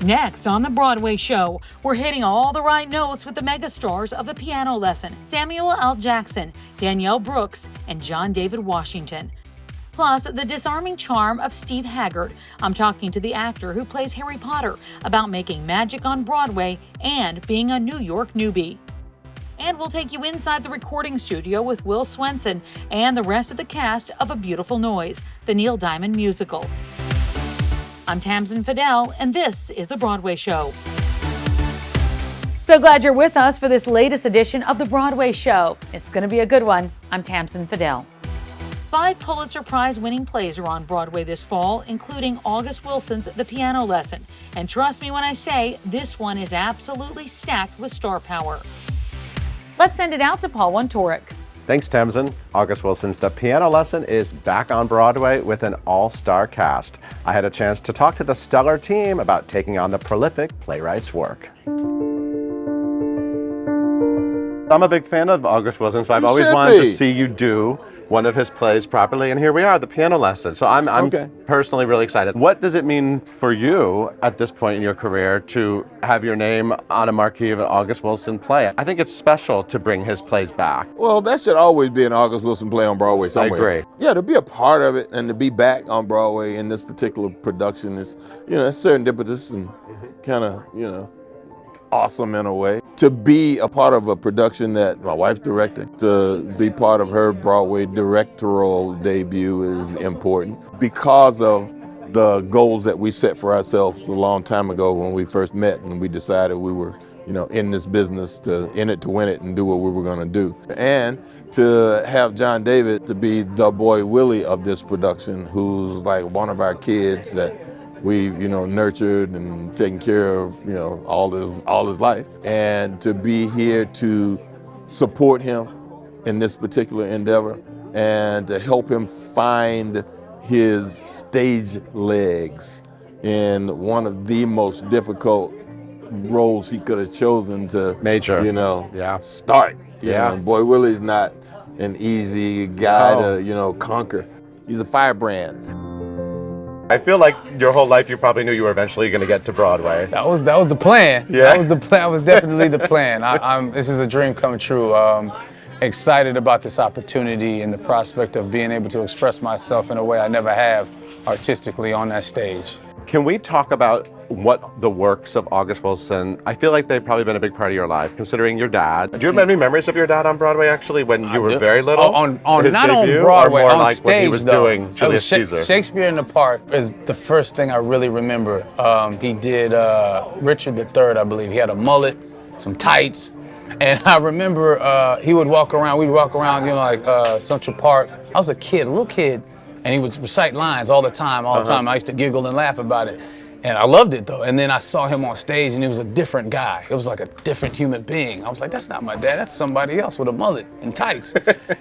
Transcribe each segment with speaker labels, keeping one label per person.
Speaker 1: Next on The Broadway Show, we're hitting all the right notes with the megastars of The Piano Lesson, Samuel L. Jackson, Danielle Brooks, and John David Washington. Plus, the disarming charm of Steve Haggard. I'm talking to the actor who plays Harry Potter about making magic on Broadway and being a New York newbie. And we'll take you inside the recording studio with Will Swenson and the rest of the cast of A Beautiful Noise, the Neil Diamond musical. I'm Tamsen Fadal, and this is The Broadway Show. So glad you're with us for this latest edition of The Broadway Show. It's going to be a good one. I'm Tamsen Fadal. 5 Pulitzer Prize-winning plays are on Broadway this fall, including August Wilson's The Piano Lesson. And trust me when I say, this one is absolutely stacked with star power. Let's send it out to Paul Wontorek.
Speaker 2: Thanks, Tamsen. August Wilson's The Piano Lesson is back on Broadway with an all-star cast. I had a chance to talk to the stellar team about taking on the prolific playwright's work. I'm a big fan of August Wilson, so I've always wanted to see you do one of his plays properly, and here we are, The Piano Lesson. So I'm personally really excited. What does it mean for you at this point in your career to have your name on a marquee of an August Wilson play? I think it's special to bring his plays back.
Speaker 3: Well, that should always be an August Wilson play on Broadway somewhere.
Speaker 2: I agree.
Speaker 3: Yeah, to be a part of it and to be back on Broadway in this particular production is, it's serendipitous and kind of, awesome in a way. To be a part of a production that my wife directed, to be part of her Broadway directorial debut is important because of the goals that we set for ourselves a long time ago when we first met and we decided we were, in this business in it to win it and do what we were going to do. And to have John David to be the boy Willie of this production, who's like one of our kids that we've nurtured and taken care of all his life, and to be here to support him in this particular endeavor and to help him find his stage legs in one of the most difficult roles he could have chosen to start. Boy Willie's not an easy guy to conquer. He's a firebrand.
Speaker 2: I feel like your whole life you probably knew you were eventually going to get to Broadway.
Speaker 4: That was the plan.
Speaker 2: Yeah.
Speaker 4: That was the plan. That was definitely the plan. This is a dream come true. Excited about this opportunity and the prospect of being able to express myself in a way I never have artistically on that stage.
Speaker 2: Can we talk about what the works of August Wilson, I feel like they've probably been a big part of your life, considering your dad. Do you have any memories of your dad on Broadway, actually, when you were very little?
Speaker 4: Not on Broadway,
Speaker 2: or more
Speaker 4: on
Speaker 2: like
Speaker 4: stage,
Speaker 2: when he was doing Julius Caesar?
Speaker 4: Shakespeare in the Park is the first thing I really remember. He did Richard III, I believe. He had a mullet, some tights, and I remember we'd walk around, Central Park. I was a little kid, and he would recite lines all the time. I used to giggle and laugh about it. And I loved it, though. And then I saw him on stage, and he was a different guy. It was like a different human being. I was like, that's not my dad. That's somebody else with a mullet and tights.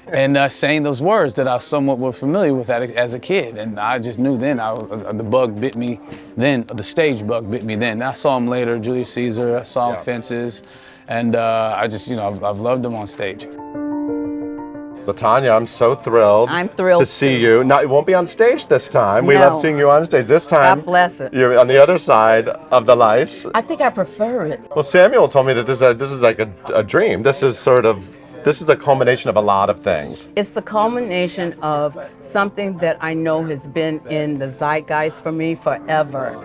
Speaker 4: And saying those words that I somewhat was familiar with as a kid. And I just knew then the bug bit me then. The stage bug bit me then. I saw him later, Julius Caesar. I saw him Fences. And I just, I've loved him on stage.
Speaker 2: LaTonya, I'm so thrilled.
Speaker 5: I'm thrilled
Speaker 2: to see you. Now, it won't be on stage this time. We
Speaker 5: No.
Speaker 2: love seeing you on stage. This time,
Speaker 5: God bless it.
Speaker 2: you're on the other side of the lights.
Speaker 5: I think I prefer it.
Speaker 2: Well, Samuel told me that this is like a dream. This is the culmination of a lot of things.
Speaker 5: It's the culmination of something that I know has been in the zeitgeist for me forever.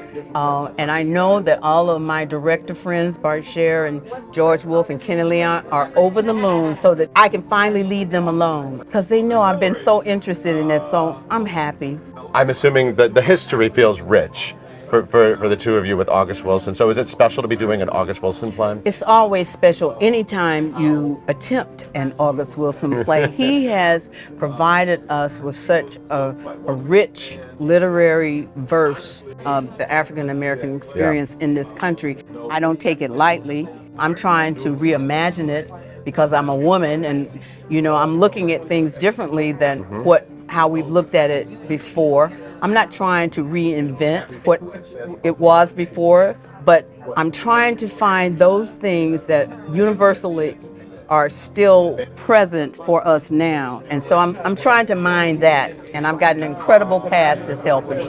Speaker 5: And I know that all of my director friends, Bart Sher and George Wolfe and Kenny Leon, are over the moon so that I can finally leave them alone. Because they know I've been so interested in this, so I'm happy.
Speaker 2: I'm assuming that the history feels rich for the two of you with August Wilson. So is it special to be doing an August Wilson play?
Speaker 5: It's always special anytime you attempt an August Wilson play. He has provided us with such a rich literary verse of the African American experience in this country. I don't take it lightly. I'm trying to reimagine it because I'm a woman and I'm looking at things differently than how we've looked at it before. I'm not trying to reinvent what it was before, but I'm trying to find those things that universally are still present for us now. And so I'm trying to mine that, and I've got an incredible cast that's helping.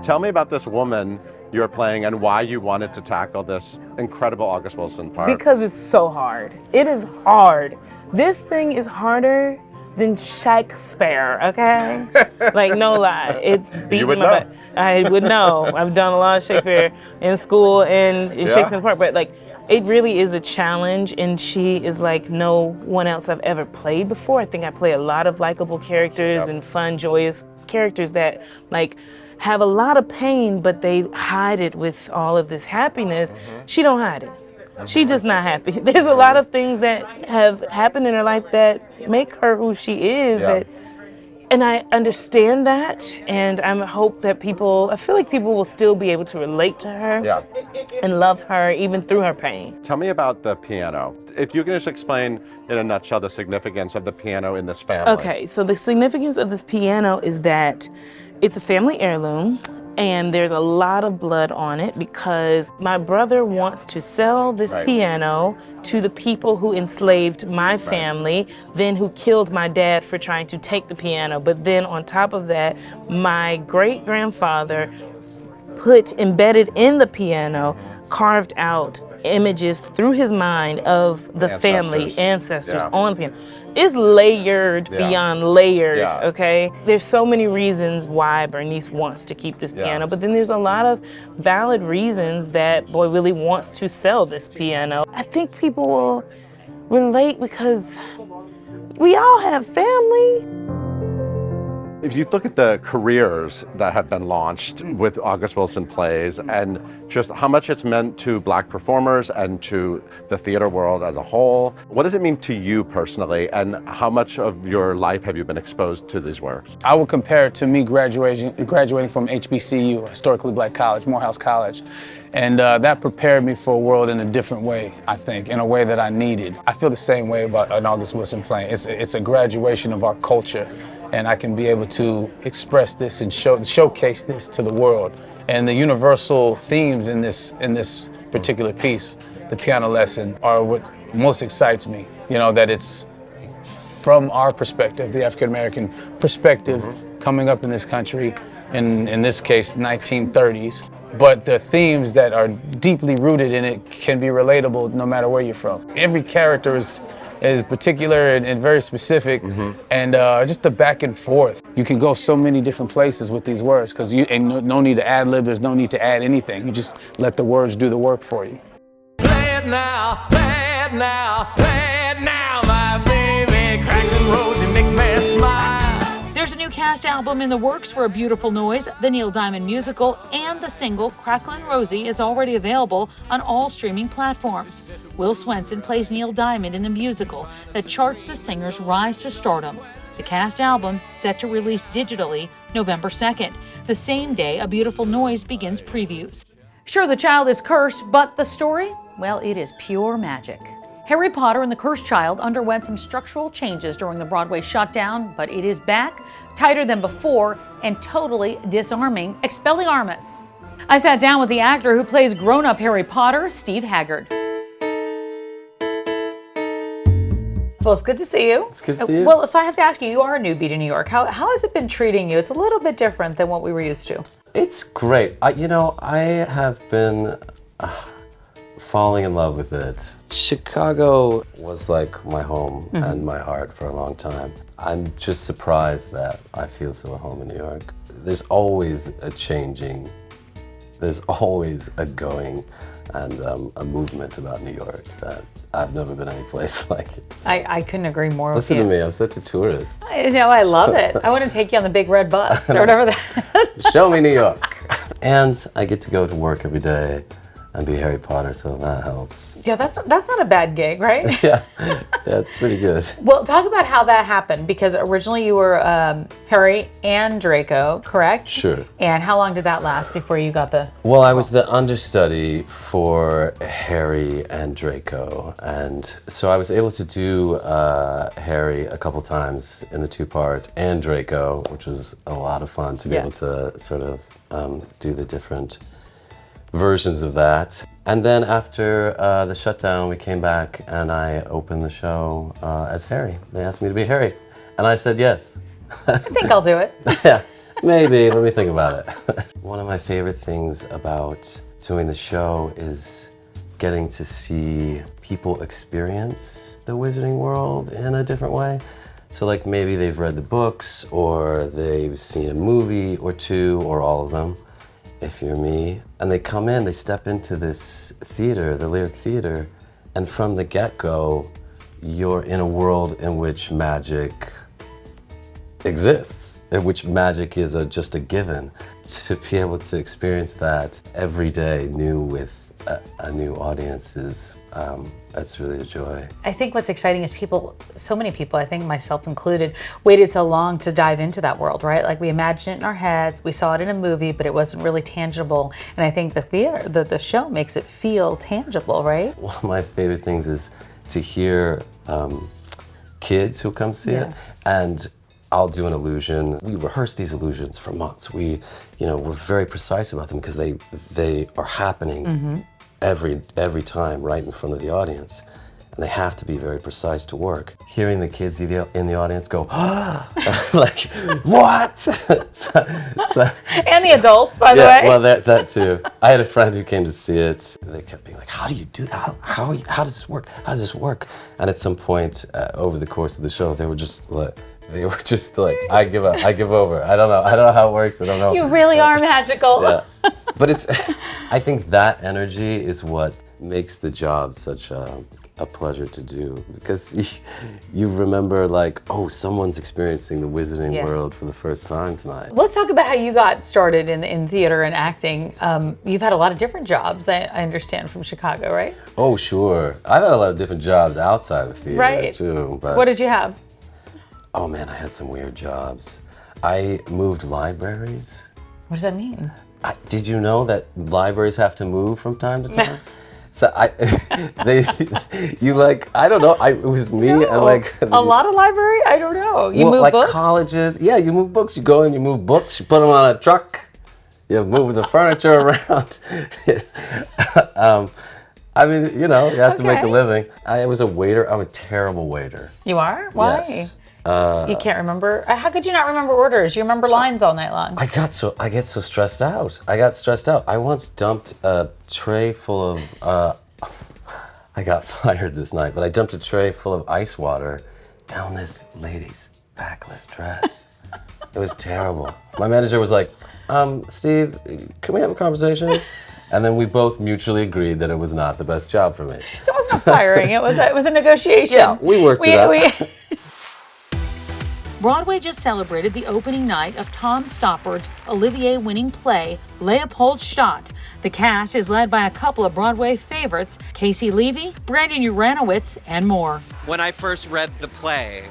Speaker 2: Tell me about this woman you're playing and why you wanted to tackle this incredible August Wilson part.
Speaker 6: Because it's so hard. It is hard. This thing is harder than Shakespeare, okay? Like, no lie. It's beating my butt. I would know. I've done a lot of Shakespeare in school and in Shakespeare's part, but like, it really is a challenge, and she is like no one else I've ever played before. I think I play a lot of likable characters and fun, joyous characters that like have a lot of pain, but they hide it with all of this happiness. She don't hide it. She's just not happy. There's a lot of things that have happened in her life that make her who she is. And I understand that, and I hope that I feel like people will still be able to relate to her and love her even through her pain.
Speaker 2: Tell me about the piano. If you can just explain in a nutshell the significance of the piano in this family.
Speaker 6: Okay, so the significance of this piano is that it's a family heirloom, and there's a lot of blood on it because my brother wants to sell this piano to the people who enslaved my family, then who killed my dad for trying to take the piano. But then on top of that, my great-grandfather embedded in the piano, carved out images through his mind of the family ancestors on the piano. It's layered beyond layered, okay? There's so many reasons why Bernice wants to keep this piano, but then there's a lot of valid reasons that Boy Willie wants to sell this piano. I think people will relate because we all have family.
Speaker 2: If you look at the careers that have been launched with August Wilson Plays and just how much it's meant to Black performers and to the theater world as a whole, what does it mean to you personally, and how much of your life have you been exposed to these works?
Speaker 4: I would compare it to me graduating from HBCU, Historically Black College, Morehouse College. And that prepared me for a world in a different way, I think, in a way that I needed. I feel the same way about an August Wilson play. It's a graduation of our culture, and I can be able to express this and showcase this to the world. And the universal themes in this particular piece, the piano lesson, are what most excites me. You know, that it's from our perspective, the African American perspective, coming up in this country, in this case, 1930s. But the themes that are deeply rooted in it can be relatable no matter where you're from. Every character is particular and very specific, and just the back and forth. You can go so many different places with these words because you ain't no need to ad lib. There's no need to add anything. You just let the words do the work for you.
Speaker 7: Play it now, play it now, play it now, my baby, crackin' rosy, make me smile.
Speaker 1: There's a new cast album in the works for A Beautiful Noise, the Neil Diamond musical, and the single Cracklin' Rosie is already available on all streaming platforms. Will Swenson plays Neil Diamond in the musical that charts the singer's rise to stardom. The cast album, set to release digitally November 2nd, the same day A Beautiful Noise begins previews. Sure, the child is cursed, but the story? Well, it is pure magic. Harry Potter and the Cursed Child underwent some structural changes during the Broadway shutdown, but it is back, tighter than before, and totally disarming Expelliarmus. I sat down with the actor who plays grown-up Harry Potter, Steve Haggard. Well, it's good to see you.
Speaker 8: It's good to see you.
Speaker 1: Well, so I have to ask you, you are a newbie to New York. How has it been treating you? It's a little bit different than what we were used to.
Speaker 8: It's great. I have been falling in love with it. Chicago was like my home and my heart for a long time. I'm just surprised that I feel so at home in New York. There's always a changing, there's always a going and a movement about New York that I've never been any place like it.
Speaker 1: I couldn't agree more
Speaker 8: Listen
Speaker 1: with you.
Speaker 8: to me, I'm such a tourist.
Speaker 1: I know, I love it. I want to take you on the big red bus or whatever that is.
Speaker 8: Show me New York. And I get to go to work every day and be Harry Potter, so that helps.
Speaker 1: Yeah, that's not a bad gig, right?
Speaker 8: Yeah, it's pretty good.
Speaker 1: Well, talk about how that happened, because originally you were Harry and Draco, correct?
Speaker 8: Sure.
Speaker 1: And how long did that last before you got the...
Speaker 8: Well, I was the understudy for Harry and Draco, and so I was able to do Harry a couple times in the two-part, and Draco, which was a lot of fun to be able to sort of do the different versions of that. And then after the shutdown, we came back and I opened the show as Harry. They asked me to be Harry, and I said yes.
Speaker 1: I think I'll do it.
Speaker 8: Yeah, Maybe, let me think about it. One of my favorite things about doing the show is getting to see people experience the Wizarding World in a different way. So like maybe they've read the books or they've seen a movie or two or all of them, if you're me. And they come in, they step into this theater, the Lyric Theater, and from the get-go, you're in a world in which magic exists, in which magic is just a given. To be able to experience that every day new with a new audience is, that's really a joy.
Speaker 1: I think what's exciting is so many people, I think myself included, waited so long to dive into that world, right? Like we imagined it in our heads, we saw it in a movie, but it wasn't really tangible. And I think the theater, the show makes it feel tangible, right?
Speaker 8: One of my favorite things is to hear kids who come see it, and I'll do an illusion. We rehearse these illusions for months. We're very precise about them because they are happening every time right in front of the audience. And they have to be very precise to work. Hearing the kids in the audience go, like, what?
Speaker 1: And the adults, by the way.
Speaker 8: Well, that too. I had a friend who came to see it. They kept being like, how do you do that? How does this work? How does this work? And at some point over the course of the show, they were just like, I give up, I give over. I don't know how it works, I don't know.
Speaker 1: You really are magical.
Speaker 8: Yeah. But I think that energy is what makes the job such a pleasure to do, because you remember like, oh, someone's experiencing the Wizarding World for the first time tonight.
Speaker 1: Let's talk about how you got started in theater and acting. You've had a lot of different jobs, I understand, from Chicago, right?
Speaker 8: Oh, sure. I've had a lot of different jobs outside of theater too. But
Speaker 1: what did you have?
Speaker 8: Oh man, I had some weird jobs. I moved libraries.
Speaker 1: What does that mean?
Speaker 8: Did you know that libraries have to move from time to time? So I don't know. It was me and like
Speaker 1: a lot of library. I don't know. You move
Speaker 8: like
Speaker 1: books?
Speaker 8: Colleges. Yeah, you move books. You go and you move books. You put them on a truck. You move the furniture around. I mean, you have to make a living. I was a waiter. I'm a terrible waiter.
Speaker 1: You are? Why?
Speaker 8: Yes.
Speaker 1: You can't remember? How could you not remember orders? You remember lines all night long.
Speaker 8: I get so stressed out. I once dumped a tray full of, I got fired this night, but I dumped a tray full of ice water down this lady's backless dress. It was terrible. My manager was like, Steve, can we have a conversation? And then we both mutually agreed that it was not the best job for me.
Speaker 1: So it wasn't firing, it was a negotiation.
Speaker 8: Yeah, we worked it out.
Speaker 1: Broadway just celebrated the opening night of Tom Stoppard's Olivier-winning play, Leopoldstadt. The cast is led by a couple of Broadway favorites, Casey Levy, Brandon Uranowitz, and more.
Speaker 9: When I first read the play,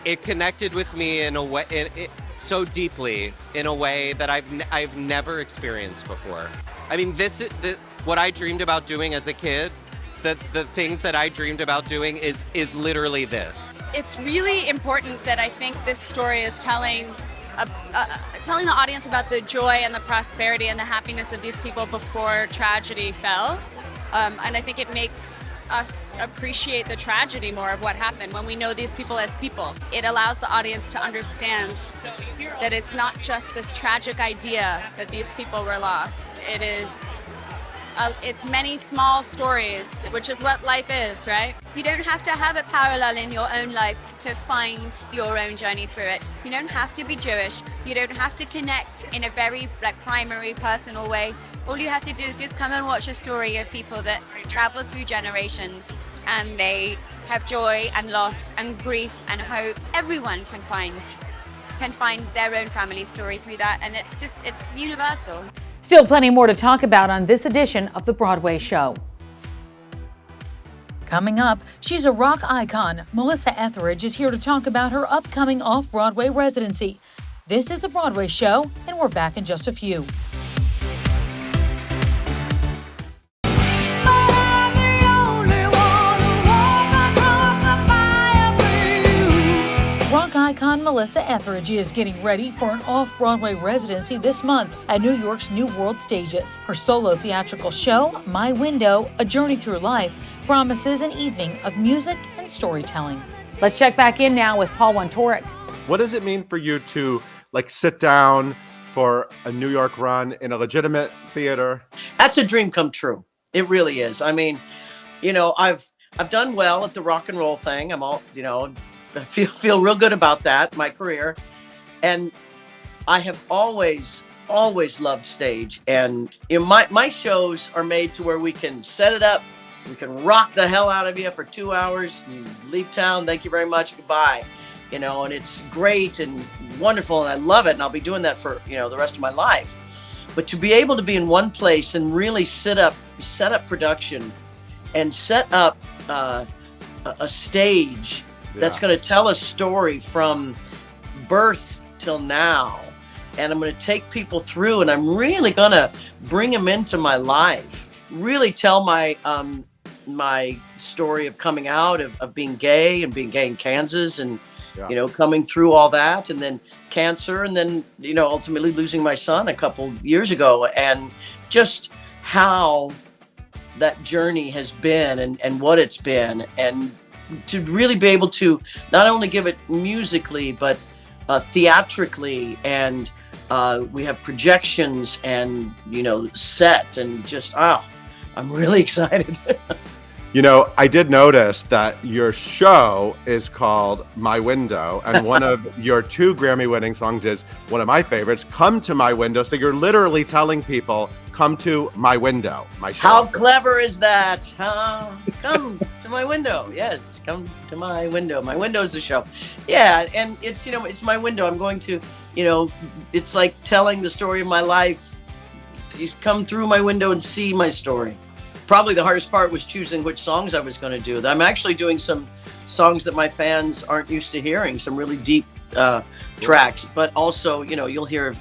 Speaker 9: it connected with me in a way, so deeply, in a way that I've never experienced before. I mean, what I dreamed about doing as a kid, the things that I dreamed about doing is literally this.
Speaker 10: It's really important that I think this story is telling the audience about the joy and the prosperity and the happiness of these people before tragedy fell. And I think it makes us appreciate the tragedy more of what happened when we know these people as people. It allows the audience to understand that it's not just this tragic idea that these people were lost. It's many small stories, which is what life is, right? You don't have to have a parallel in your own life to find your own journey through it. You don't have to be Jewish. You don't have to connect in a very primary, personal way. All you have to do is just come and watch a story of people that travel through generations, and they have joy and loss and grief and hope. Everyone can find their own family story through that, and it's universal.
Speaker 1: Still plenty more to talk about on this edition of The Broadway Show. Coming up, she's a rock icon. Melissa Etheridge is here to talk about her upcoming off-Broadway residency. This is The Broadway Show, and we're back in just a few. Rock icon Melissa Etheridge is getting ready for an off-Broadway residency this month at New York's New World Stages. Her solo theatrical show, My Window, A Journey Through Life, promises an evening of music and storytelling. Let's check back in now with Paul Wontorek.
Speaker 2: What does it mean for you to like sit down for a New York run in a legitimate theater?
Speaker 11: That's a dream come true. It really is. I mean, you know, I've done well at the rock and roll thing. I'm all, you know, I feel real good about that, my career. And I have always loved stage. And you know, my shows are made to where we can set it up, we can rock the hell out of you for 2 hours and leave town. Thank you very much. Goodbye. You know, and it's great and wonderful, and I love it, and I'll be doing that for, you know, the rest of my life. But to be able to be in one place and really set up production and set up a stage that's going to tell a story from birth till now, and I'm going to take people through, and I'm really going to bring them into my life, really tell my my story of coming out, of being gay and being gay in Kansas, and you know, coming through all that, and then cancer, and then, you know, ultimately losing my son a couple years ago, and just how that journey has been and what it's been, and to really be able to not only give it musically, but theatrically, and we have projections and, you know, set, and just, I'm really excited.
Speaker 2: You know, I did notice that your show is called My Window, and one of your 2 Grammy-winning songs is one of my favorites, Come to My Window. So you're literally telling people, come to my window, my show.
Speaker 11: How clever is that? Come to my window. Yes, come to my window. My window is the show. Yeah, and it's, you know, it's my window. I'm going to, you know, it's like telling the story of my life. You come through my window and see my story. Probably the hardest part was choosing which songs I was going to do. I'm actually doing some songs that my fans aren't used to hearing, some really deep tracks, but also, you know, you'll hear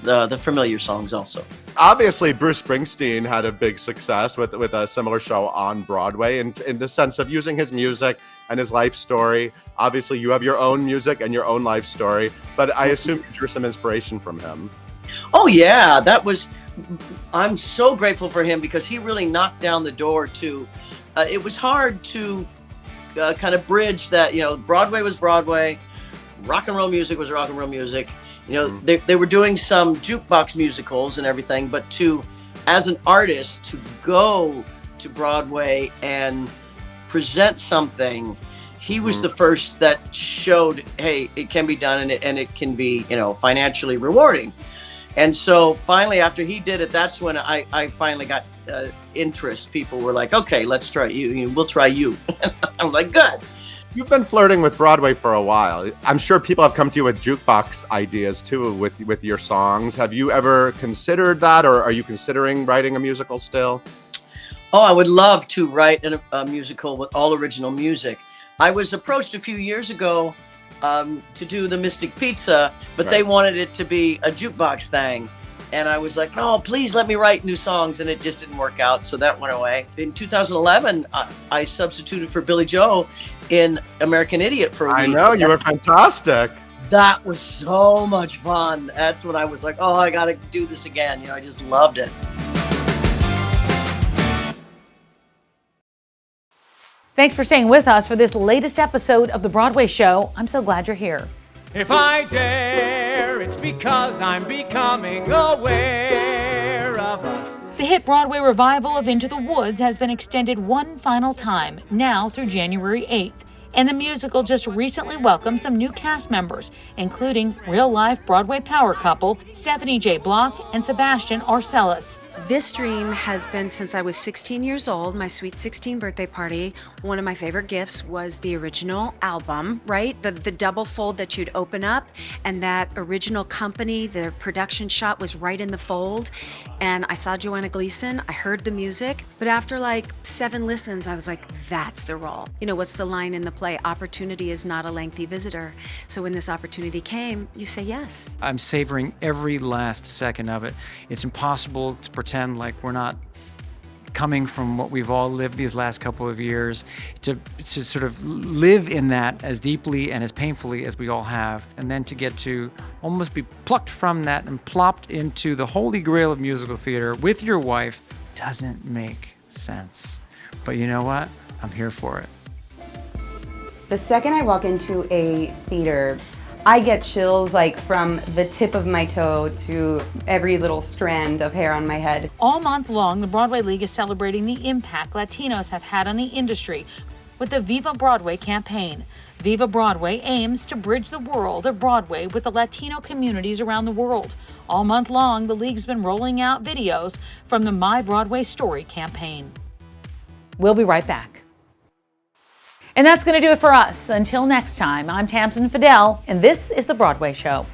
Speaker 11: the familiar songs also.
Speaker 2: Obviously, Bruce Springsteen had a big success with a similar show on Broadway, in the sense of using his music and his life story. Obviously, you have your own music and your own life story, but I assume you drew some inspiration from him.
Speaker 11: Oh yeah, I'm so grateful for him, because he really knocked down the door to, it was hard to kind of bridge that, you know, Broadway was Broadway, rock and roll music was rock and roll music. You know, they were doing some jukebox musicals and everything, but as an artist, to go to Broadway and present something, he was the first that showed, hey, it can be done, and it can be, you know, financially rewarding. And so finally, after he did it, that's when I finally got interest. People were like, okay, let's try you. We'll try you. I'm like, good.
Speaker 2: You've been flirting with Broadway for a while. I'm sure people have come to you with jukebox ideas too, with your songs. Have you ever considered that, or are you considering writing a musical still?
Speaker 11: Oh, I would love to write a musical with all original music. I was approached a few years ago to do the Mystic Pizza, but they wanted it to be a jukebox thing. And I was like, no, please let me write new songs. And it just didn't work out. So that went away. In 2011, I substituted for Billy Joe in American Idiot for a week.
Speaker 2: I know, you were fantastic.
Speaker 11: That was so much fun. That's when I was like, oh, I got to do this again. You know, I just loved it.
Speaker 1: Thanks for staying with us for this latest episode of The Broadway Show. I'm so glad you're here.
Speaker 7: If I dare, it's because I'm becoming aware of us.
Speaker 1: The hit Broadway revival of Into the Woods has been extended one final time, now through January 8th. And the musical just recently welcomed some new cast members, including real-life Broadway power couple Stephanie J. Block and Sebastian Arcelus.
Speaker 12: This dream has been since I was 16 years old, my sweet 16 birthday party. One of my favorite gifts was the original album, right? The double fold that you'd open up, and that original company, the production shot was right in the fold. And I saw Joanna Gleason, I heard the music, but after like 7 listens, I was like, that's the role. You know, what's the line in the play? Opportunity is not a lengthy visitor. So when this opportunity came, you say yes.
Speaker 13: I'm savoring every last second of it. It's impossible to pretend like we're not coming from what we've all lived these last couple of years, to sort of live in that as deeply and as painfully as we all have, and then to get to almost be plucked from that and plopped into the holy grail of musical theater with your wife doesn't make sense. But you know what? I'm here for it.
Speaker 14: The second I walk into a theater, I get chills like from the tip of my toe to every little strand of hair on my head.
Speaker 1: All month long, the Broadway League is celebrating the impact Latinos have had on the industry with the Viva Broadway campaign. Viva Broadway aims to bridge the world of Broadway with the Latino communities around the world. All month long, the League's been rolling out videos from the My Broadway Story campaign.
Speaker 15: We'll be right back. And that's going to do it for us. Until next time, I'm Tamsin Fidel, and this is The Broadway Show.